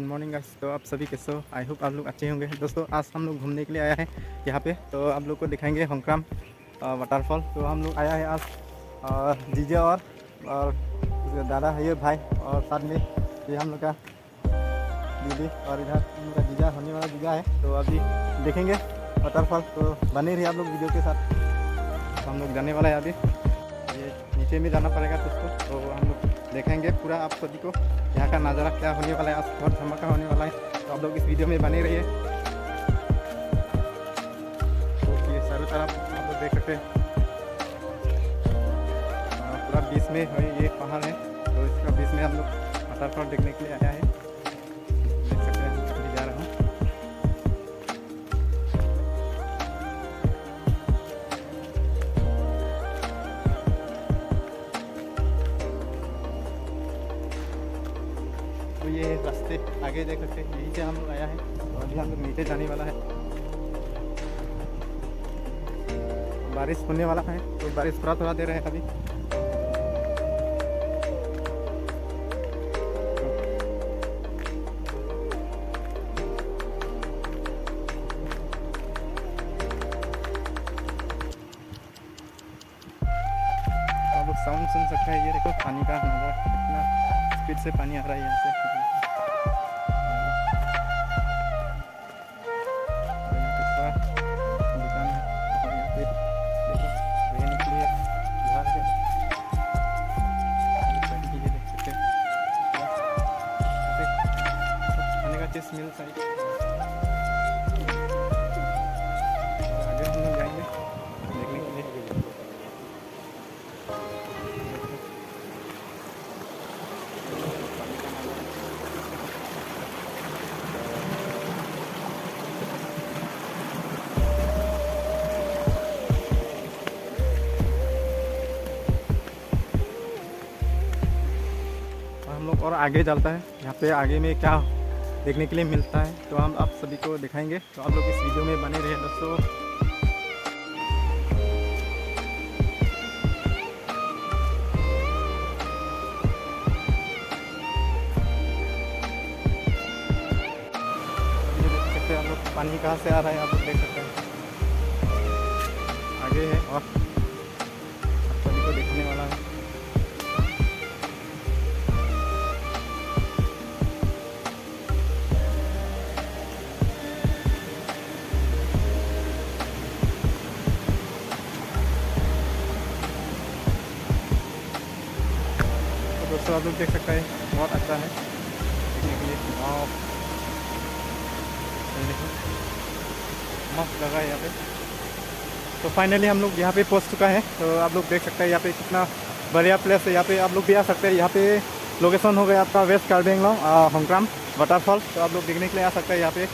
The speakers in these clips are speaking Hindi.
Morning guys. तो आप सभी कैसे हो? आई होप आप लोग अच्छे होंगे। दोस्तों आज हम लोग घूमने के लिए आया है यहाँ पे, तो आप लोग को दिखाएंगे होंक्राम वाटरफॉल। तो हम लोग आया है आज जीजा और दादा है ये भाई, और साथ में ये हम लोग का दीदी, और इधर हम लोग का जीजा होने वाला जीजा है। तो अभी देखेंगे वाटरफॉल, तो बने रहिए आप लोग वीडियो के साथ। तो हम लोग जाने वाला है अभी, ये नीचे में जाना पड़ेगा दोस्तों। तो हम लोग देखेंगे पूरा आप सभी को यहाँ का नज़ारा क्या होने वाला है। आज बहुत धमाका होने वाला है, तो आप लोग इस वीडियो में बने रहिए। तो ये चारों तरफ आप लोग देख सकते हैं, पूरा बीच में है ये पहाड़ है, तो इसका बीच में हम लोग वाटरफॉल देखने के लिए आया है। देख सकते हैं हम अभी जा रहा हूँ। तो ये रास्ते आगे देख सकते हैं, यहीं से हम लोग आया है। तो अभी हम लोग नीचे जाने वाला है। बारिश होने वाला है, तो बारिश थोड़ा थोड़ा दे रहे हैं अभी। आप लोग साउंड सुन सकते हैं, ये देखो पानी का नज़ारा, कितना स्पीड से पानी आ रहा है यहाँ से। मिल साइड आगे हम लोग जाएंगे देखने के लिए। हम लोग और आगे चलता है, यहाँ पे आगे में क्या देखने के लिए मिलता है तो हम आप सभी को दिखाएंगे। तो आप लोग इस वीडियो में बने रहे दोस्तों। ये देख सकते हैं आप लोग, पानी कहाँ से आ रहा है आप लोग देख सकते हैं, आगे है और आप सभी को देखने वाला है। दोस्तों आप लोग देख सकते हैं, बहुत अच्छा है देखने के लिए। वाह, मस्त जगह है यहाँ पे। तो फाइनली हम लोग यहाँ पे पहुँच चुका है। तो आप लोग देख सकते हैं यहाँ पे कितना बढ़िया प्लेस है। यहाँ पे आप लोग भी आ सकते हैं। यहाँ पे लोकेशन हो गया आपका वेस्ट कार्बी आंगलॉन्ग होंक्राम वाटरफॉल। तो आप लोग देखने के लिए आ सकते हैं यहाँ पे।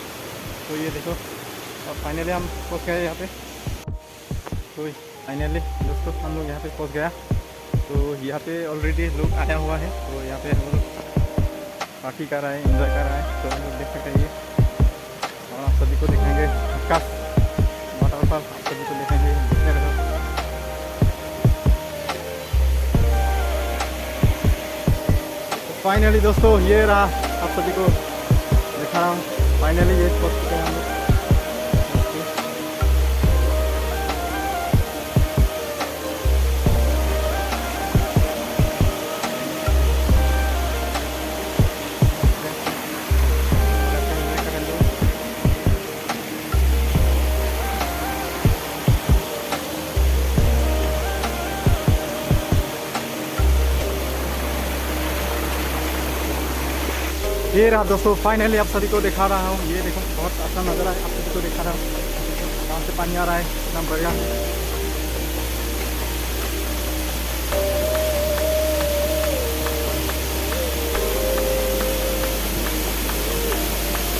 तो ये देखो, और फाइनली हम पहुँच गए यहाँ पे। तो फाइनली दोस्तों हम लोग यहाँ पे पहुँच गया। तो यहाँ पे ऑलरेडी लोग आया हुआ है, तो यहाँ पे हम लोग पार्टी कर रहा है, एंजॉय कर रहा है। तो हम लोग देख सकते हैं ये, और आप सभी को दिखाएंगे का वाटरफॉल, आप सभी को दिखाएंगे, देखते रहो। तो फाइनली दोस्तों ये रहा, आप सभी को दिखा रहा हूँ। फाइनली ये पहुँच चुके हैं हम लोग। ये रहा दोस्तों, फाइनली आप सभी को दिखा रहा हूँ। ये देखो बहुत अच्छा नज़ारा है, आप सभी को दिखा रहा हूँ। कहाँ से पानी आ रहा है, इतना बढ़िया।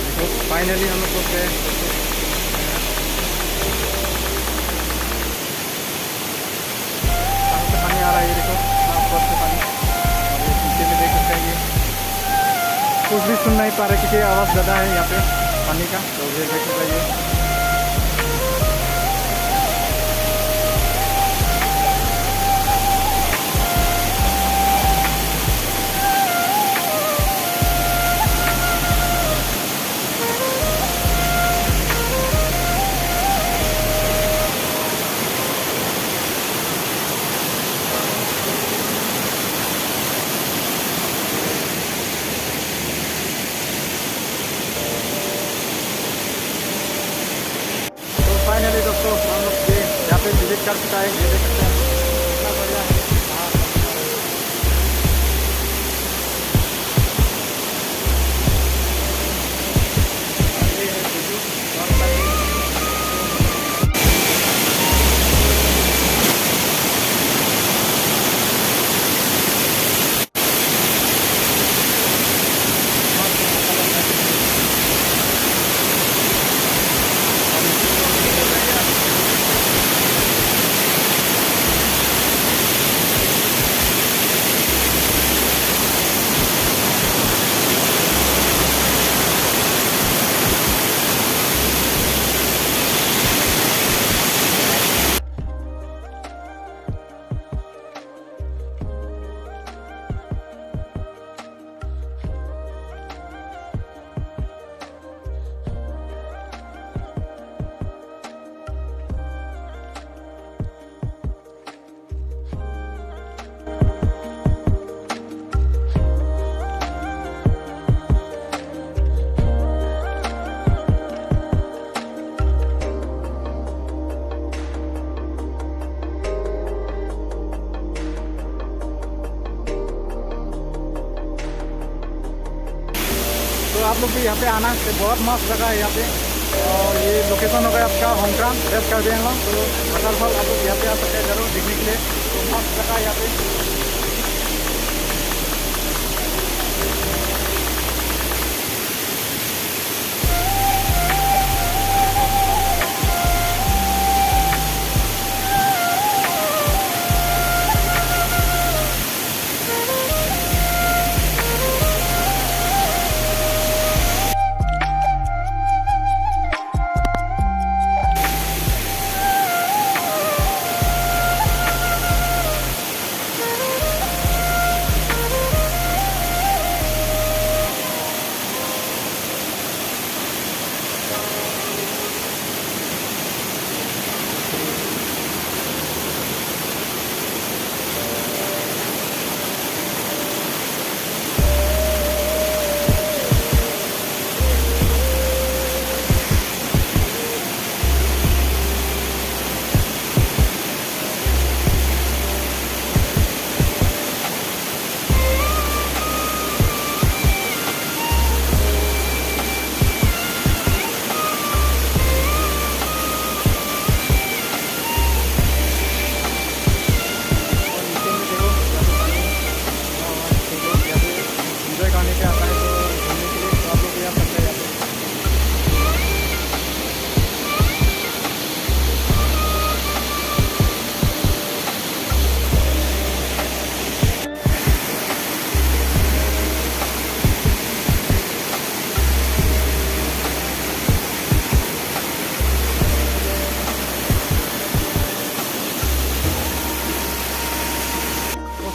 देखो फाइनली हम लोग पहुँच गए। कहाँ से पानी आ रहा है, ये देखो ऊपर से पानी, और ये नीचे में देख सकते हैं। ये कुछ भी सुन नहीं पा रहे क्योंकि आवाज़ ज़्यादा है यहाँ पे पानी का। तो ये देख सकते हैं, आप लोग भी यहाँ पे आना है, बहुत मस्त जगह है यहाँ पे। और ये लोकेशन होगा आपका होंगक्राम वेस्ट कार्बी आंगलॉन्ग। तो वाटरफॉल आप लोग यहाँ पे आ सकते हैं जरूर देखने के लिए। तो मस्त जगह है यहाँ पे।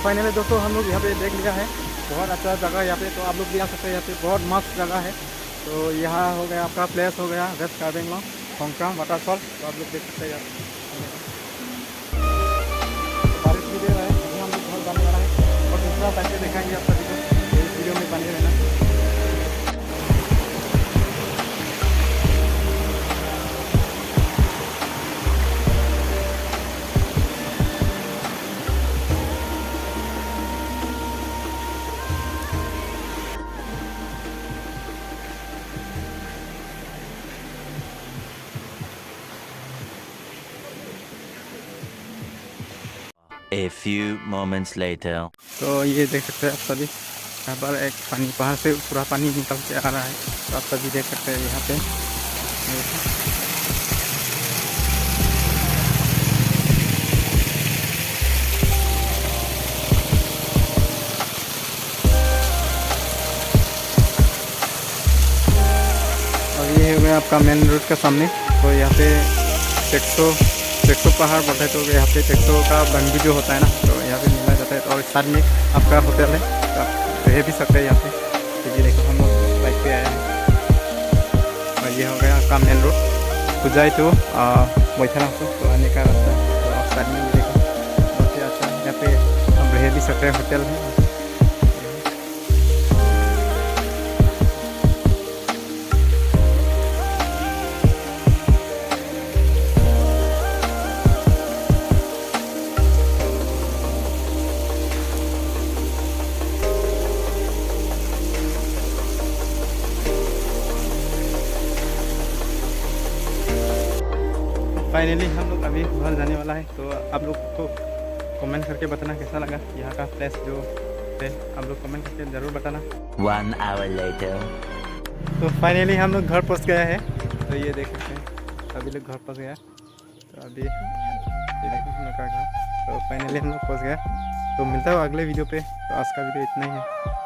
फाइनली दोस्तों हम लोग यहाँ पे देख लिया है, बहुत अच्छा जगह यहाँ पे। तो आप लोग भी आ सकते हैं यहाँ पे, बहुत मस्त जगह है। तो यहाँ हो गया आपका प्लेस हो गया वेस्ट कार्बी आंगलॉन्ग होंगक्राम वाटरफॉल। तो आप लोग देख सकते हैं यहाँ बारिश भी दे रहा है, अभी हम लोग बहुत जाने वाला है। और दूसरा टाइम पे दिखाएंगे आप सभी को, तो इस वीडियो में बने रहना। A few moments later. तो ये देख सकते हैं आप सभी, यहाँ पर एक पानी पहाड़ से पूरा पानी निकल के आ रहा है। तो आप सभी देख सकते हैं यहाँ पे। और ये हो गया आपका मेन रोड का सामने। तो यहाँ पे टेक्सो पहाड़ बढ़े, तो यहाँ पे टेक्सो का बन भी जो होता है ना, तो यहाँ पे मिला जाता है। और साथ में आपका होटल है, तो आप रह भी सकते हैं यहाँ पे। तो ये देखो हम लोग बाइक पे आए हैं। और ये हो गया आपका मेन रोड कुजाई तो बैठना तो आने का रास्ता। तो आप साथ में ये देखो बहुत ही अच्छा यहाँ पे हम रह भी सकते हैं, होटल है। फाइनली हम लोग अभी घर जाने वाला है। तो आप लोग को कमेंट करके बताना कैसा लगा यहाँ का प्लेस जो है, आप लोग कमेंट करके ज़रूर बताना। 1 hour later. तो फाइनली हम लोग घर पहुँच गया है। तो ये देख सकते हैं अभी लोग घर पहुँच गया। तो अभी ये देखो हम लोग का घर। तो फाइनली हम लोग पहुँच गया। तो मिलता है अगले वीडियो पे। तो आज का वीडियो इतना ही है।